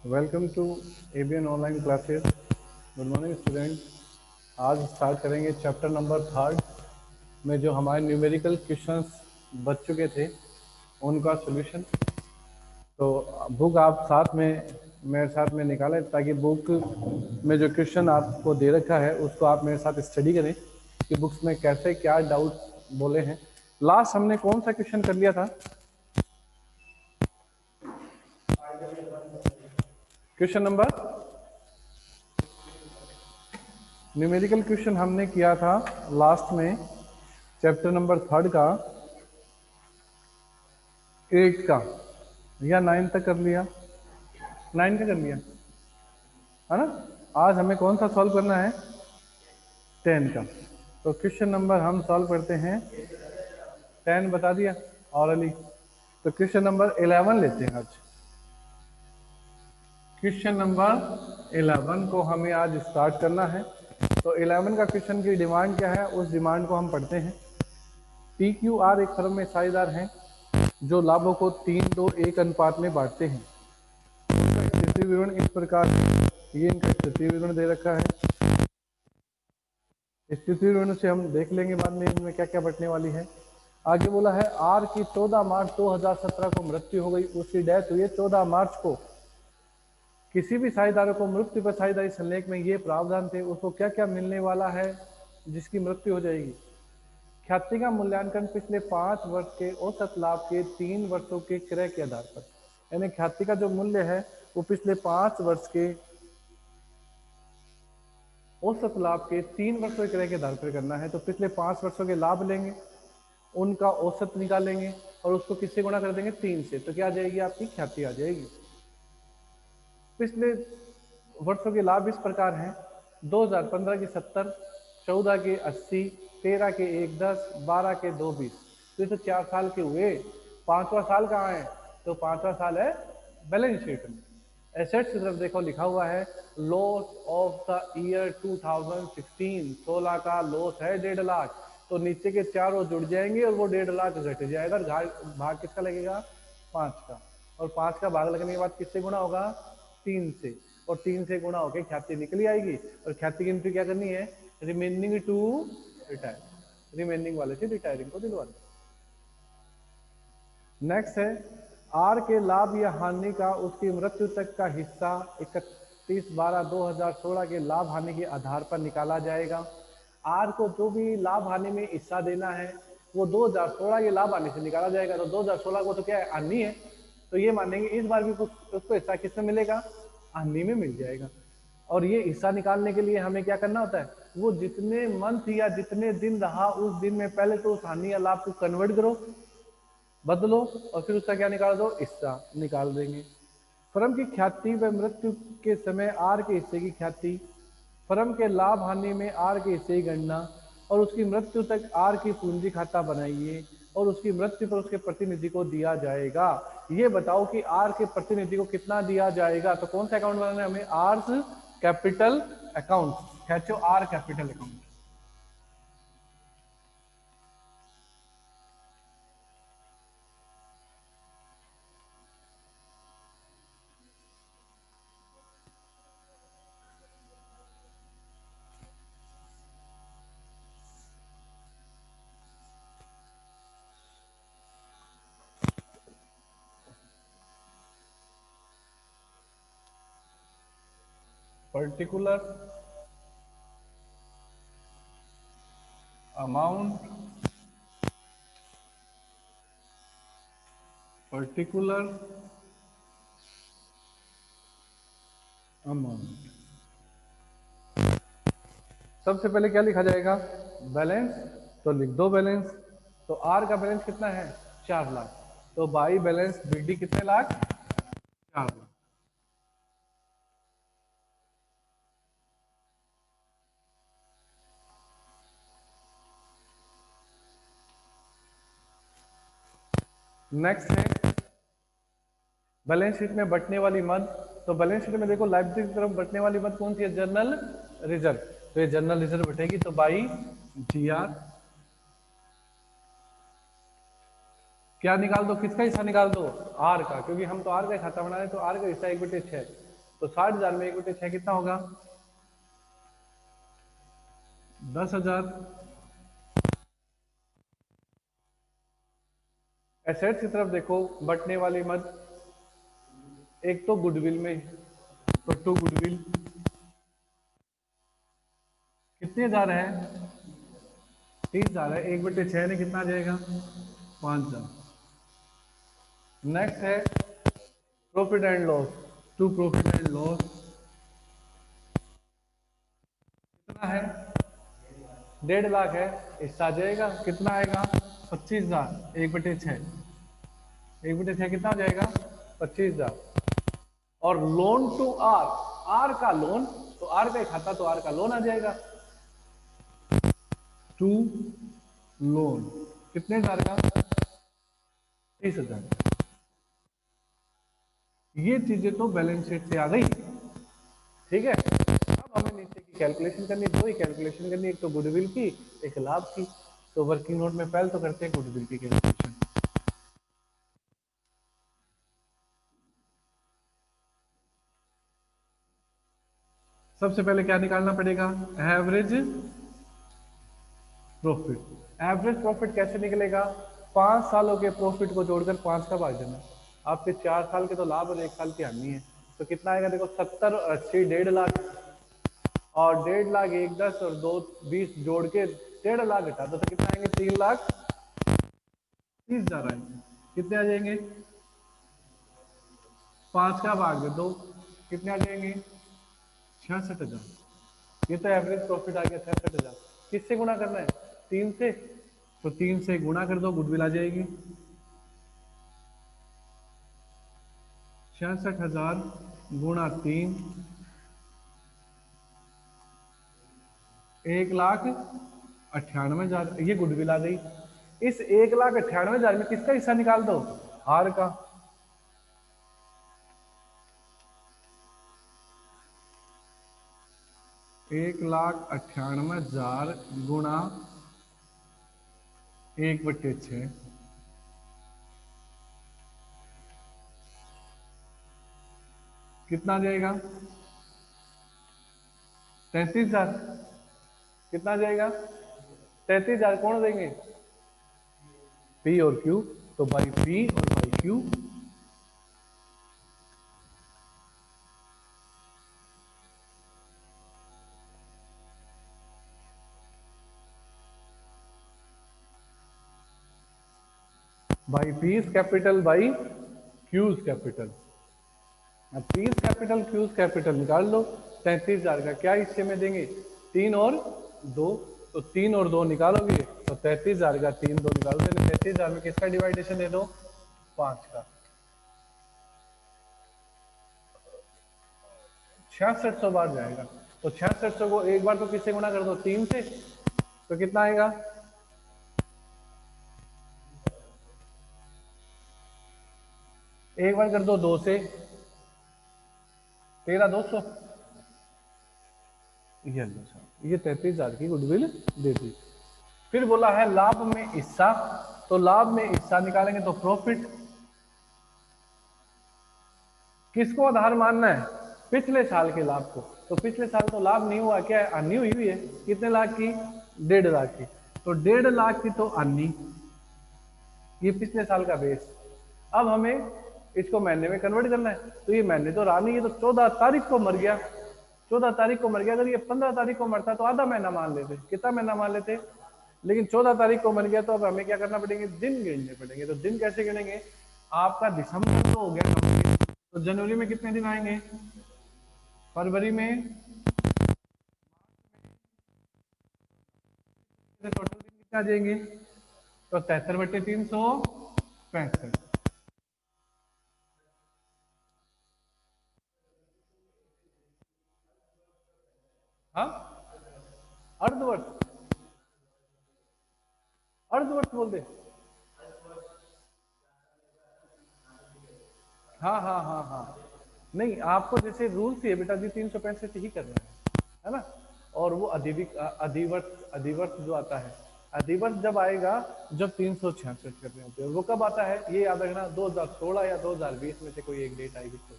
Welcome to ABN online classes. Good morning student. आज start करेंगे chapter number 3 में जो हमारे न्यूमेरिकल क्वेश्चंस बच चुके थे उनका सॉल्यूशन। तो बुक आप साथ में मेरे साथ में निकालें ताकि बुक में जो क्वेश्चन आपको दे रखा है उसको आप मेरे साथ स्टडी करें कि बुक्स में कैसे क्या डाउट बोले हैं। लास्ट हमने कौन सा क्वेश्चन कर लिया था? क्वेश्चन नंबर न्यूमेरिकल क्वेश्चन हमने किया था लास्ट में चैप्टर नंबर 3 का 8 का या 9 तक कर लिया, 9 का कर लिया है ना। आज हमें कौन सा सॉल्व करना है? 10 का। तो क्वेश्चन नंबर हम सॉल्व करते हैं 10 बता दिया ऑरली। तो क्वेश्चन नंबर 11 लेते हैं आज। क्वेश्चन नंबर 11 को हमें आज स्टार्ट करना है। तो 11 का क्वेश्चन की डिमांड क्या है उस डिमांड को हम पढ़ते हैं। पी क्यू आर एक फर्म में साझेदार हैं जो लाभों को 3-2-1 अनुपात में बांटते हैं। उनका स्थिति विवरण इस प्रकार है। ये इनका स्थिति विवरण दे रखा है। स्थिति विवरण से हम देख लेंगे बाद में इनमें क्या क्या बटने वाली है। आगे बोला है आर की 14 मार्च 2017 को मृत्यु हो गई। उसकी डेथ हुई है 14 मार्च को। किसी भी साझेदारों को मृत्यु पर साझेदारी संलेख में ये प्रावधान थे उसको क्या क्या मिलने वाला है जिसकी मृत्यु हो जाएगी। ख्याति का मूल्यांकन पिछले 5 वर्ष के औसत लाभ के 3 वर्षों के क्रय के आधार पर, यानी ख्याति का जो मूल्य है वो पिछले 5 वर्ष के औसत लाभ के 3 वर्षों के क्रय के आधार पर करना है। तो पिछले 5 वर्षों के लाभ लेंगे, उनका औसत निकालेंगे और उसको किससे गुणा कर देंगे? 3 से। तो क्या आ जाएगी? आपकी ख्याति आ जाएगी। पिछले वर्षों के लाभ इस प्रकार हैं। 2015 के 70, 14 के 80, 13 के 110, 12 के 220। तो ये तो 4 साल के हुए। 5वां साल कहाँ है? तो 5वां साल है बैलेंस शीट में। एसेट्स की तरफ देखो लिखा हुआ है लॉस ऑफ द ईयर 2016। 16 का लॉस है 1.5 लाख। तो नीचे के चारों जुड़ जाएंगे और वो 1.5 लाख घट जाएगा। भाग किसका लगेगा? 5 का। और 5 का भाग लगने के बाद किससे गुणा होगा? 3 से। और 3 से गुणा होकर ख्याति निकली आएगी। और ख्याति की एंट्री क्या करनी है? Remaining to retire. रिमेनिंग वाले से रिटायरिंग को दिलवाना। नेक्स्ट है आर के लाभ या हानि का उसकी मृत्यु तक का हिस्सा 31/12/2016 के लाभ हानि के आधार पर निकाला जाएगा। आर को जो भी लाभ हानि में हिस्सा देना है वो 2016 के लाभ हानि से निकाला जाएगा। तो 2016 को तो क्या है? हानि है। तो ये मानेंगे इस बार भी उसको हिस्सा किसमें मिलेगा? हानि में मिल जाएगा। और ये हिस्सा निकालने के लिए हमें क्या करना होता है? वो जितने मंथ या जितने दिन रहा उस दिन में पहले तो उस हानि या लाभ को कन्वर्ट करो, बदलो और फिर उसका क्या निकाल दो? हिस्सा निकाल देंगे। फर्म की ख्याति व मृत्यु के समय आर के हिस्से की ख्याति, फर्म के लाभ हानि में आर के हिस्से की गणना और उसकी मृत्यु तक आर की पूंजी खाता बनाइए और उसकी मृत्यु पर उसके प्रतिनिधि को दिया जाएगा। ये बताओ कि आर के प्रतिनिधि को कितना दिया जाएगा। तो कौन सा अकाउंट बनाना है हमें? R's capital account. खींचो R capital account. Particular amount, particular amount. सबसे पहले क्या लिखा जाएगा? बैलेंस। तो लिख दो बैलेंस। तो आर का बैलेंस कितना है? 4 लाख। तो बाई बैलेंस बीडी कितने लाख? 4 लाख। नेक्स्ट है बैलेंस शीट में बटने वाली मद। तो बैलेंस शीट में देखो लाइबिलिटी की तरफ बटने वाली मद कौन सी है? General reserve. तो ये जनरल रिजर्व बटेगी तो बाई जी आर। क्या निकाल दो? किसका हिस्सा निकाल दो? आर का, क्योंकि हम तो आर का खाता बना रहे तो आर का हिस्सा 1/6। तो 60,000 में 1/6 कितना होगा? 10,000। एसेट्स की तरफ देखो, बटने वाली मत। एक तो गुडविल में, तो टू गुडविल कितने हजार है? 30,000 है। 1/6 में कितना आ जाएगा? 5,000। नेक्स्ट है profit and loss. To profit and loss कितना है? 1.5 लाख है। इससे आ जाएगा कितना आएगा? 25,000। 1/6, 1/6 कितना हो जाएगा? 25,000। और लोन टू आर, आर का लोन, तो आर का ही खाता, तो आर का लोन आ जाएगा। टू लोन कितने हजार का? 30,000। ये चीजें तो बैलेंस शीट से आ गई, ठीक है। अब हमें नीचे की कैलकुलेशन करनी, दो ही कैलकुलेशन करनी, एक तो गुडविल की, एक लाभ की। तो वर्किंग नोट में पहले तो करते हैं गुडविल की कैलकुलेशन। सबसे पहले क्या निकालना पड़ेगा? Average profit. एवरेज प्रॉफिट कैसे निकलेगा? 5 सालों के प्रॉफिट को जोड़कर 5 का भाग देना। आपके 4 साल के तो लाभ और 1 साल की हानि है, तो कितना आएगा? देखो 70 और 80 1.5 लाख, और 1.5 लाख 1 10 और 2 20 जोड़ के 1.5 लाख घटा दो, तो कितना आएंगे? 3,30,000 आएंगे। कितने आ जाएंगे? 5 का भाग दे दो, कितने आ जाएंगे? 66,000। ये तो एवरेज प्रॉफिट आ गया 66,000। किससे गुणा करना है? 3 से। तो 3 से गुणा कर दो, गुडविल आ जाएगी। 66,000 गुणा 3, 1,98,000, ये गुडविल आ गई। इस 1,98,000 में किसका हिस्सा निकाल दो? हार का। 1,98,000 गुणा 1/6, कितना आ जाएगा? 33,000। कितना आ जाएगा? 33,000 कौन देंगे? पी और क्यू। तो बाई पी और by Q. By piece capital by cues capital. अब पीस कैपिटल क्यूज कैपिटल निकाल लो। 33,000 का क्या हिस्से में देंगे? 3 और 2। तो 3 और 2 निकालोगे तो 33,000 का 3 2 निकाल देना। 33,000 में किसका डिवाइडेशन दे दो? 5 का। 6600 बार जाएगा। तो 6600 को एक बार तो किससे गुणा कर दो? 3 से। तो कितना आएगा? एक बार कर दो 2 से, 13,200। ये लो साहब, ये 33,000 की गुडविल दे दी। फिर बोला है लाभ में हिस्सा। तो लाभ में हिस्सा निकालेंगे तो प्रॉफिट। किसको आधार मानना है? पिछले साल के लाभ को। तो पिछले साल तो लाभ नहीं हुआ, क्या है? हानि हुई हुई है। कितने लाख की? 1.5 लाख की। तो 1.5 लाख की तो हानि, ये पिछले साल का बेस। अब हमें इसको महीने में कन्वर्ट करना है। तो ये महीने तो रहा नहीं, ये तो 14 तारीख को मर गया। 14 तारीख को मर गया। अगर ये 15 तारीख को मरता तो आधा महीना मान लेते। कितना महीना मान लेते? लेकिन 14 तारीख को मर गया, तो अब हमें क्या करना पड़ेंगे? दिन गिनने पड़ेंगे। तो दिन कैसे गिनेंगे? आपका दिसंबर तो हो गया कंप्लीट, तो जनवरी में कितने दिन आएंगे? फरवरी में टोटल दिन कितने आ जाएंगे? तो 73/365। हाँ, अर्धवर्ष। अर्धवर्ष बोल दे। हाँ हाँ हाँ हाँ। नहीं, आपको जैसे रूल्स ही है बेटा जी, 365 ही करना है ना। और वो अधिवर्ष, अधिवर्ष जो आता है, अधिवर्ष जब आएगा जब 366 करने होते हैं। वो कब आता है ये याद रखना, 2016 या 2020 में से कोई एक डेट आएगी तो।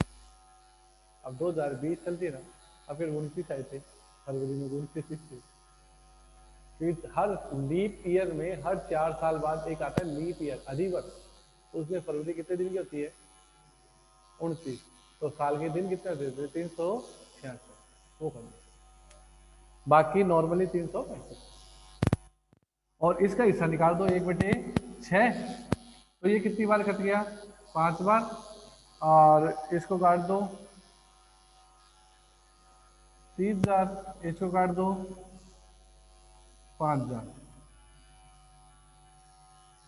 अब 2020 चलती ना, अब फिर 29 आए थे, फरवरी में 29 थे। फिर हर लीप ईयर में हर 4 साल बाद एक आता है लीप ईयर, अधिवर्ष। उसमें फरवरी कितने दिन की होती है? 29। तो साल के दिन कितने होते हैं? 366, वो कर लो। बाकी नॉर्मली 365। और इसका हिस्सा निकाल दो 1/6। तो ये कितनी बार कट गया? 5 बार। और इसको काट दो 30,000, इसको काट दो 5,000।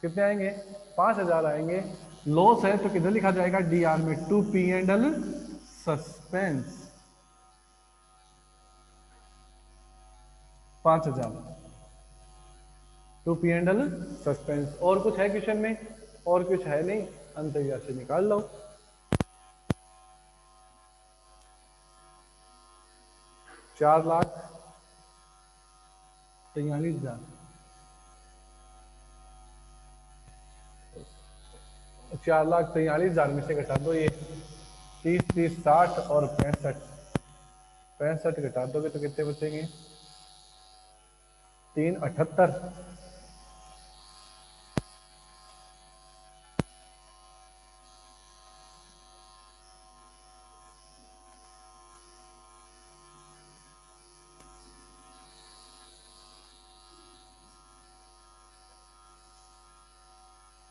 कितने आएंगे? 5,000 आएंगे। लॉस है तो किधर लिखा जाएगा? डी आर में, to P and L suspense. 5,000 to P and L suspense. और कुछ है क्वेश्चन में? और कुछ है नहीं, अंतरिया से निकाल लो। 4,43,000। 4,43,000 में से घटा दो ये 30, 30, 60 और 65। 65 घटा दोगे तो कितने बचेंगे? 3,78।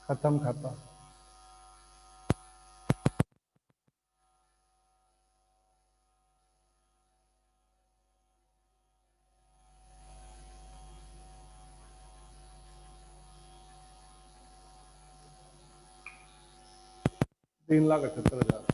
खत्म खाता। तीन लाख 78,000।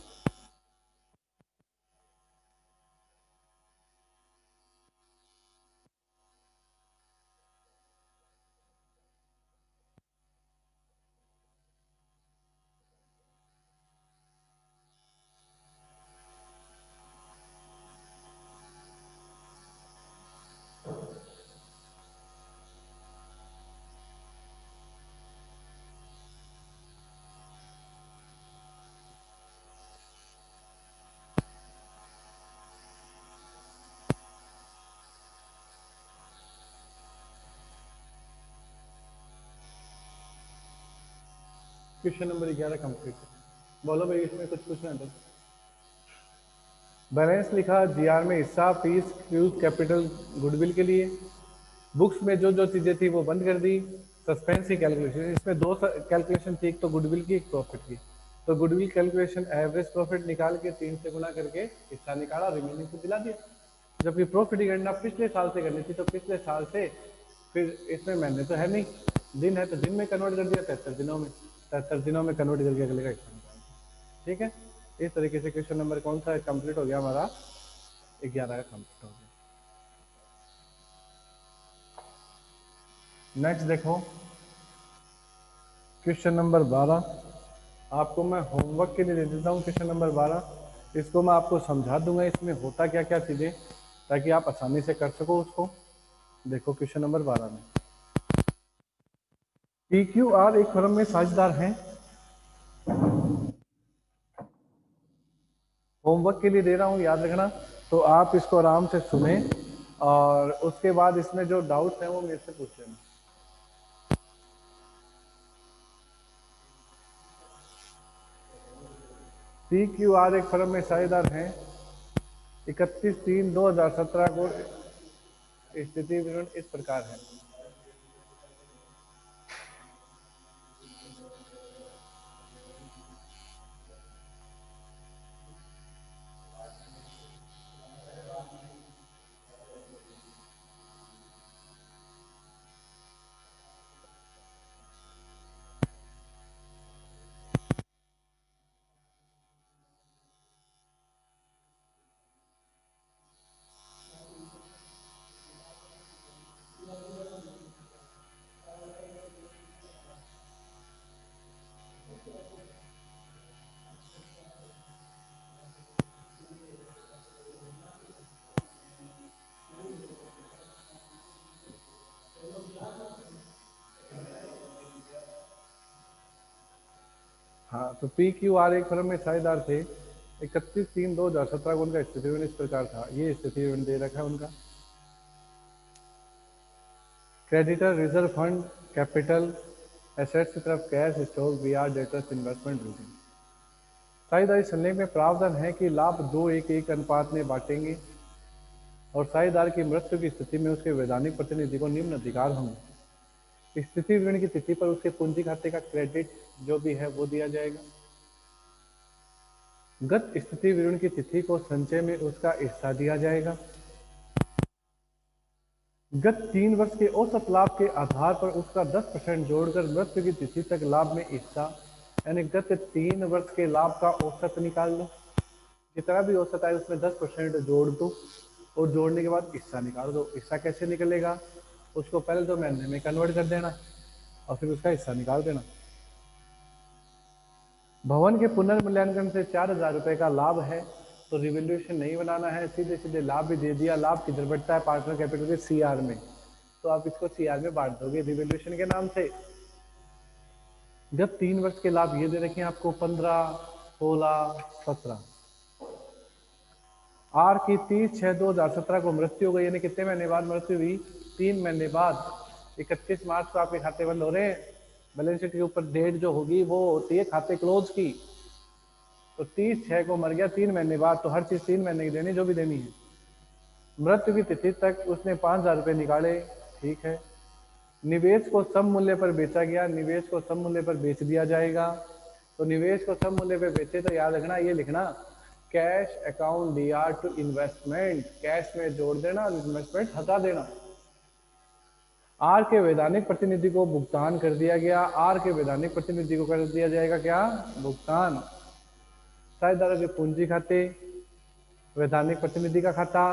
Question number 11 complete. बोलो भाई, इसमें कुछ पूछना है तो। बैलेंस लिखा, जीआर में हिस्सा, फीस, क्यूज, कैपिटल, गुडविल के लिए। बुक्स में जो जो चीजें थी वो बंद कर दी। सस्पेंस की कैलकुलेशन, इसमें दो कैलकुलेशन थी, एक तो गुडविल की, एक प्रॉफिट की। तो गुडविल कैलकुलेशन एवरेज प्रॉफिट निकाल के 3 से गुना करके हिस्सा निकाला, रिमेनिंग को दिला दिया। जबकि प्रॉफिट की गणना पिछले साल से करनी थी, तो पिछले साल से फिर इसमें महीने तो है नहीं, दिन है तो दिन में कन्वर्ट कर दिया, 73 दिनों में। 73 दिनों में कन्वर्ट करके अगले का हिस्सा निकाल। ठीक है, इस तरीके से क्वेश्चन नंबर कौन सा कंप्लीट हो गया हमारा? 11 का कंप्लीट हो गया। नेक्स्ट देखो, क्वेश्चन नंबर 12 आपको मैं होमवर्क के लिए दे देता हूँ। क्वेश्चन नंबर 12 इसको मैं आपको समझा दूंगा, इसमें होता क्या क्या चीज़ें, ताकि आप आसानी से कर सको उसको। देखो क्वेश्चन नंबर 12 में, पी क्यू आर एक फर्म में साझेदार हैं। होमवर्क के लिए दे रहा हूँ, याद रखना। तो आप इसको आराम से सुने और उसके बाद इसमें जो डाउट्स हैं वो मेरे से पूछ लेना। पी क्यू आर एक फर्म में साझेदार हैं। 31/3/2017 को स्थिति विवरण इस प्रकार है। हाँ, तो पी क्यू आर एक फर्म में साझेदार थे। 31/3/2017 को उनका स्थिति विवरण इस प्रकार था। ये स्थिति विवरण दे रखा है उनका। Creditor reserve fund capital assets की तरफ cash stock BR debtors investment routine. साझेदारी संलेख में प्रावधान है कि लाभ 2:1 अनुपात में बांटेंगे और साझेदार की मृत्यु की स्थिति में उसके वैधानिक प्रतिनिधि को निम्न अधिकार होंगे। स्थिति विवरण की तिथि पर उसके पूंजी खाते का क्रेडिट जो भी है वो दिया जाएगा। गत स्थिति विवरण की तिथि को संचय में उसका हिस्सा दिया जाएगा। गत 3 वर्ष के औसत लाभ के आधार पर उसका 10% जोड़कर मृत्यु की तिथि तक लाभ में हिस्सा, यानी गत 3 वर्ष के लाभ का औसत निकाल लो, जितना भी औसत आए उसमें 10% जोड़ दो और जोड़ने के बाद हिस्सा निकाल दो। हिस्सा कैसे निकलेगा, उसको पहले तो महीने में कन्वर्ट कर देना और फिर उसका हिस्सा निकाल देना। भवन के पुनर्मूल्यांकन से 4,000 रुपए का लाभ है तो रिवैल्यूएशन नहीं बनाना है, सीधे सीधे लाभ भी दे दिया। लाभ किधर बढ़ता है, पार्टनर कैपिटल के सीआर में, तो आप इसको सीआर में बांट दोगे रिवैल्यूएशन के नाम से। जब 3 वर्ष के लाभ ये दे रखे हैं आपको 15, 16, 17। आर की 30/6/2017 को मृत्यु हो गई, यानी कितने महीने बाद मृत्यु हुई, 3 महीने बाद। 31 मार्च को आपके खाते बंद हो रहे हैं। बैलेंस शीट के ऊपर डेट जो होगी वो होती है खाते क्लोज की। तो 30/6 को मर गया 3 महीने बाद, तो हर चीज 3 महीने की देनी जो भी देनी है। मृत्यु की तिथि तक उसने 5,000 रुपए निकाले, ठीक है। निवेश को सम मूल्य पर बेचा गया, निवेश को सम मूल्य पर बेच दिया जाएगा। तो निवेश को सम मूल्य पर बेचे तो याद रखना, ये लिखना cash account DR to investment, cash में जोड़ देना और इन्वेस्टमेंट हटा देना। आर के वैधानिक प्रतिनिधि को भुगतान कर दिया गया, आर के वैधानिक प्रतिनिधि को कर दिया जाएगा क्या, भुगतान। साझेदारों के पूंजी खाते, वैधानिक प्रतिनिधि का खाता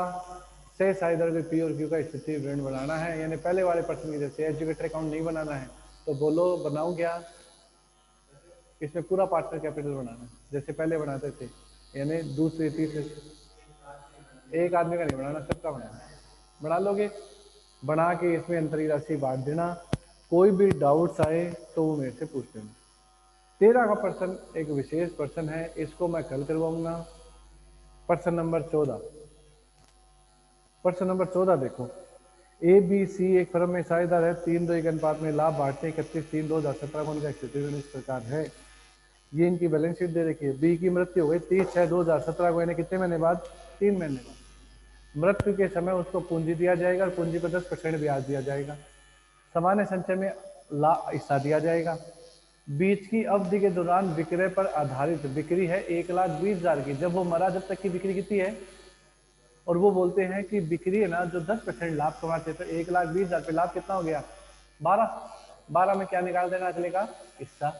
से साझेदारों के पी और क्यू का स्थिति विवरण बनाना है, यानी पहले वाले प्रश्न की जैसे एजुकेटर अकाउंट नहीं बनाना है तो बोलो बनाऊं क्या, इसमें पूरा पार्टनर कैपिटल बनाना है जैसे पहले बनाते थे, यानी दूसरे तीसरे, एक आदमी का नहीं बनाना, सबका बनाना है। बना लोगे, बना के इसमें अंतरिक राशि बांट देना। कोई भी डाउट्स आए तो वो मेरे से पूछ लेना। 13 का प्रश्न एक विशेष प्रश्न है, इसको मैं कल करवाऊंगा। प्रश्न नंबर 14, प्रश्न नंबर 14 देखो, ए बी सी एक फर्म में साझेदार है, 3:1 अनुपात में लाभ बांटते 31/3/2017 को उनका स्थिति विवरण इस प्रकार है। ये इनकी बैलेंस शीट दे रखी है। बी की मृत्यु हो गई 30/6/2017 को, यानी कितने महीने बाद, 3 महीने बाद। मृत्यु के समय उसको पूंजी दिया जाएगा और पूंजी पर 10% ब्याज दिया जाएगा। सामान्य संचय में हिस्सा दिया जाएगा। बीच की अवधि के दौरान विक्रय पर आधारित बिक्री है 1,20,000 की। जब वो मरा जब तक की बिक्री कितनी है, और वो बोलते हैं कि बिक्री है ना जो 10% लाभ कमाते तो 1,20,000 पे लाभ कितना हो गया, 12 में क्या निकाल देना अगले का हिस्सा।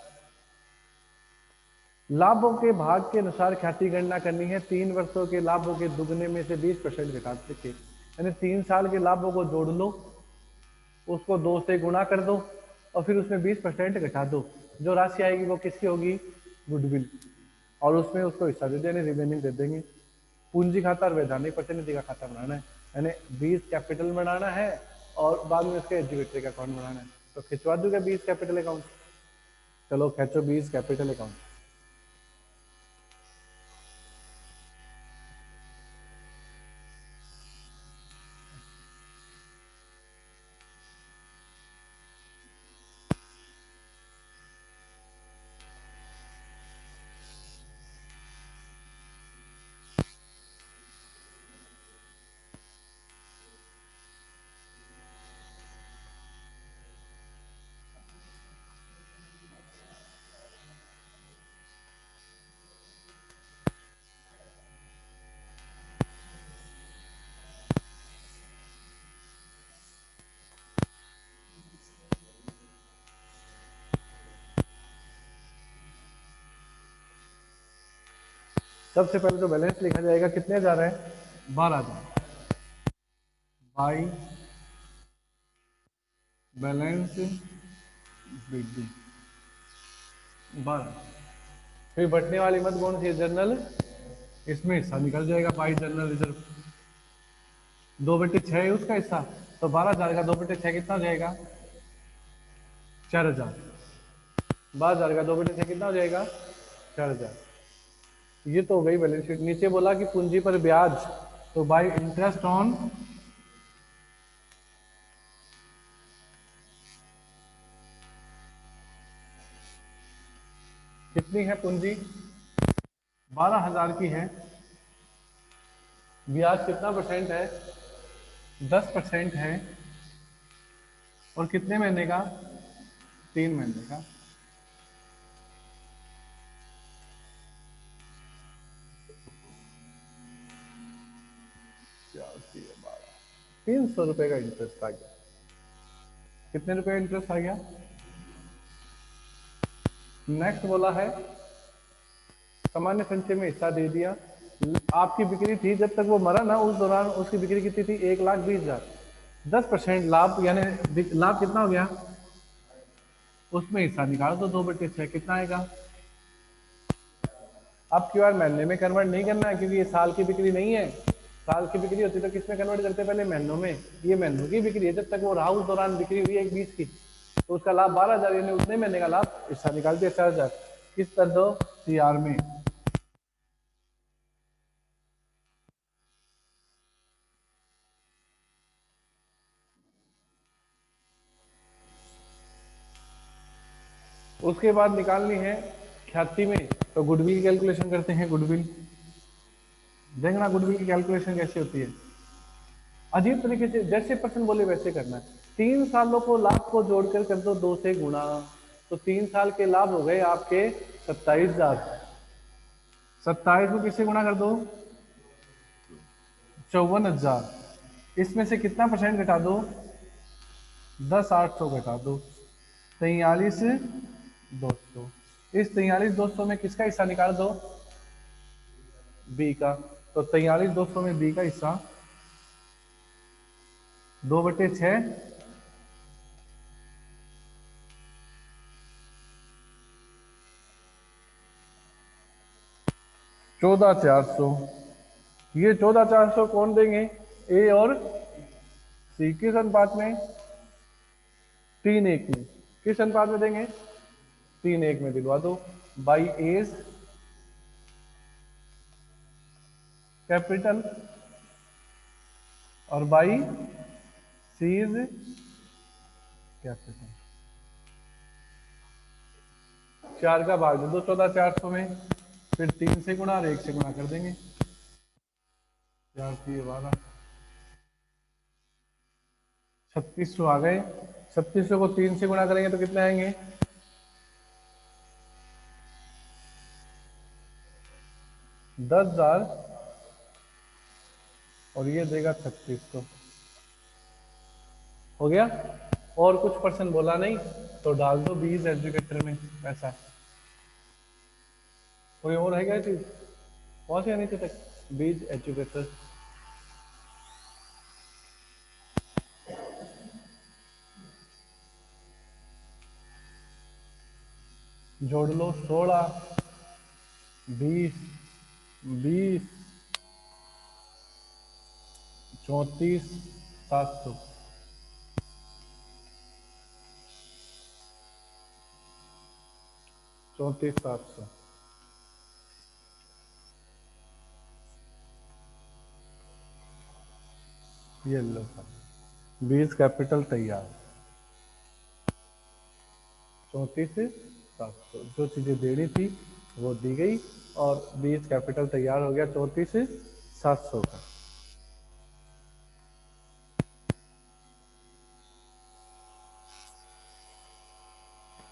लाभों के भाग के अनुसार ख्याति गणना करनी है। 3 वर्षों के लाभों के दुगने में से 20% घटा के, यानी 3 साल के लाभों को जोड़ लो, उसको 2 से गुणा कर दो और फिर उसमें 20% घटा दो। जो राशि आएगी वो किसकी होगी, गुडविल, और उसमें उसको हिस्सा दे देंगे, रिमेनिंग दे देंगे। पूंजी खाता और वैधानिक प्रतिनिधि का खाता बनाना है, यानी 20 कैपिटल बनाना है और बाद में उसके एग्जीक्यूटिव का अकाउंट बनाना है। तो खिंचवा दूंगा 20 कैपिटल अकाउंट, चलो खींचो 20 कैपिटल अकाउंट। सबसे पहले तो बैलेंस लिखा जाएगा, कितने हजार है, 12,000 बाई बैलेंस वृद्धि 12। फिर बटने वाली मत कौन सी है, जनरल, इसमें हिस्सा निकल जाएगा बाई जनरल रिजर्व, 2/6 है उसका हिस्सा, तो 12,000 का 2/6 कितना हो जाएगा, 4,000। 12,000 का 2/6 कितना हो जाएगा, 4,000। ये तो हो गई बैलेंस शीट। नीचे बोला कि पूंजी पर ब्याज, तो बाय इंटरेस्ट ऑन कितनी है पूंजी, 12,000 की है। ब्याज कितना परसेंट है, 10% है। और कितने महीने का, 3 महीने का। ₹300 का इंटरेस्ट आ गया। कितने रुपए इंटरेस्ट आ गया। नेक्स्ट बोला है सामान्य संचय में हिस्सा दे दिया। आपकी बिक्री थी जब तक वो मरा ना, उस दौरान उसकी बिक्री कितनी थी, 1,20,000। 10% लाभ, यानी लाभ कितना हो गया, उसमें हिस्सा निकाल दो 2/6, कितना आएगा। अब क्यू आर महीने में कन्वर्ट नहीं करना है, क्योंकि ये साल की बिक्री नहीं है। साल की बिक्री होती तो किस में कन्वर्ट करते, पहले महीनों में। ये महीनों की बिक्री है, जब तक वो रहा उस दौरान बिक्री हुई 1,20 की, तो उसका लाभ 12,000, यानी उतने महीने का लाभ हिस्सा निकाल दिया 4,000। किस तरह दो, CR में। उसके बाद निकालनी है ख्याति में, तो गुडविल की कैलकुलेशन करते हैं। गुडविल देखना, गुडविल की कैलकुलेशन कैसे होती है, अजीब तरीके से, जैसे पर्सन बोले वैसे करना है। 3 सालों को लाभ को जोड़कर कर दो 2 से गुणा, तो 3 साल के लाभ हो गए आपके 27,000। 27 को किससे गुणा कर दो, 54,000। इसमें से कितना परसेंट घटा दो, 10,800 घटा दो, 43,200। इस 43,200 में किसका हिस्सा निकाल दो, बी का। तो 43,200 में बी का हिस्सा 2/6, 14,400। ये 14,400 कौन देंगे, ए और सी। किस अनुपात में, 3:1 में। किस अनुपात में देंगे, 3:1 में दिलवा दो। बाई एज कैपिटल और बाई सीज कैपिटल। 4 का भाग दे दो 14,400 में, फिर 3 से गुणा और 1 से गुणा कर देंगे। 4×3=12, 3600 आ गए। 3600 को 3 से गुणा करेंगे तो कितने आएंगे, 10,000। और ये देगा 3600। हो गया। और कुछ पर्सन बोला नहीं तो डाल दो बीज एजुकेटर में पैसा। कोई और है क्या चीज, पहुंच गया नीचे तक, बीज एजुकेटर। जोड़ लो 16, 20, 20, 34,700। 34,700। ये लो सर, बीज कैपिटल तैयार। 34,700, जो चीजें देनी थी वो दी गई, और बीज कैपिटल तैयार हो गया 34,700 का।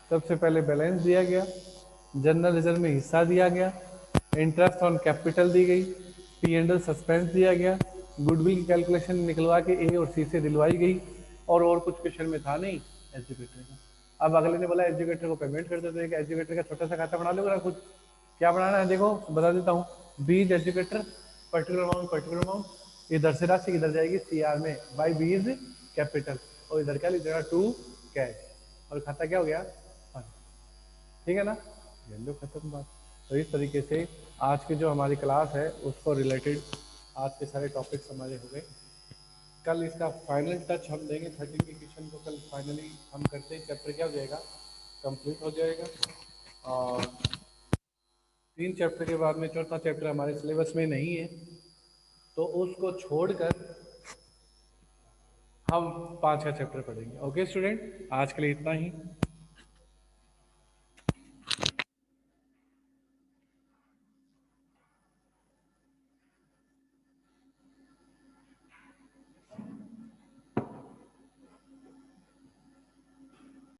सबसे पहले बैलेंस दिया गया, जनरल रिजर्व में हिस्सा दिया गया, इंटरेस्ट ऑन कैपिटल दी गई, P&L सस्पेंस दिया गया, गुडविल की कैलकुलेशन निकलवा के ए और सी से दिलवाई गई। और कुछ क्वेश्चन में था नहीं एजुकेटर का। अब अगले ने बोला एजुकेटर को पेमेंट कर देते हैं, कि एजुकेटर का छोटा सा खाता बना लो कुछ। क्या बनाना है देखो, बता देता हूँ। बीज एजुकेटर, पर्टिकुलर अमाउंट, इधर से राशि इधर जाएगी CR में, बाई बीज कैपिटल, और इधर क्या लिख देना, टू कैश, और खाता क्या हो गया, ठीक है ना। ये लो खत्म बात। तो इस तरीके से आज की जो हमारी क्लास है उसको रिलेटेड आज के सारे टॉपिक्स हमारे हो गए। कल इसका फाइनल टच हम देंगे, 13 के क्वेश्चन को कल फाइनली हम करते हैं, चैप्टर क्या हो जाएगा, कंप्लीट हो जाएगा। और 3 चैप्टर के बाद में चौथा चैप्टर हमारे सिलेबस में नहीं है, तो उसको छोड़कर हम 5 6 चैप्टर पढ़ेंगे। ओके स्टूडेंट, आज के लिए इतना ही।